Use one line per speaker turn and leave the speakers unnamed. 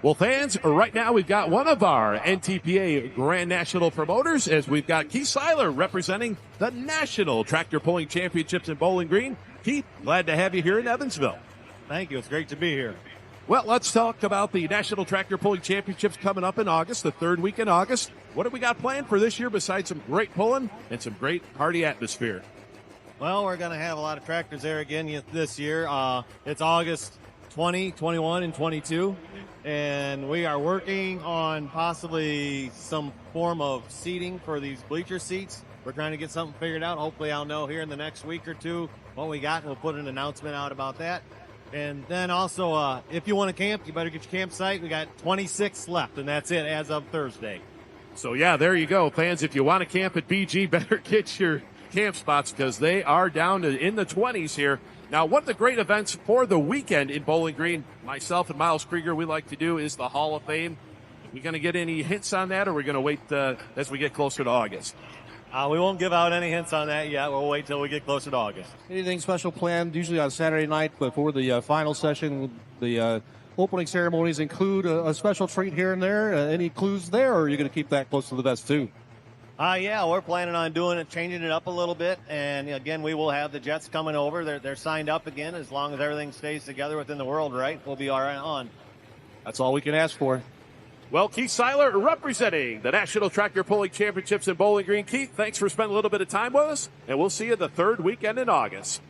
Well, fans, right now we've got one of our NTPA Grand National promoters, as we've got Keith Seiler representing the National Tractor Pulling Championships in Bowling Green. Keith, glad to have you here in Evansville.
Thank you. It's great to be here.
Well, let's talk about the National Tractor Pulling Championships coming up in August, the third week in August. What have we got planned for this year besides some great pulling and some great party atmosphere?
Well, we're going to have a lot of tractors there again this year. It's August 20, 21, and 22. And we are working on possibly some form of seating for these bleacher seats. We're trying to get something figured out. Hopefully I'll know here in the next week or two what we got, and we'll put an announcement out about that. And then also, if you want to camp, you better get your campsite. We got 26 left, and that's it as of Thursday.
So, yeah, there you go, fans. If you want to camp at BG, better get your camp spots because they are down in the 20s here. Now, one of the great events for the weekend in Bowling Green, myself and Miles Krieger, we like to do is the Hall of Fame. Are we going to get any hints on that, or are we going to wait as we get closer to August?
We won't give out any hints on that yet. We'll wait till we get closer to August.
Anything special planned, usually on Saturday night before the final session? The opening ceremonies include a special treat here and there. Any clues there, or are you going to keep that close to the vest too?
Yeah, we're planning on doing it, changing it up a little bit. And again, we will have the Jets coming over. They're signed up again. As long as everything stays together within the world, right, we'll be all right on.
That's all we can ask for.
Well, Keith Seiler representing the National Tractor Pulling Championships in Bowling Green. Keith, thanks for spending a little bit of time with us, and we'll see you the third weekend in August.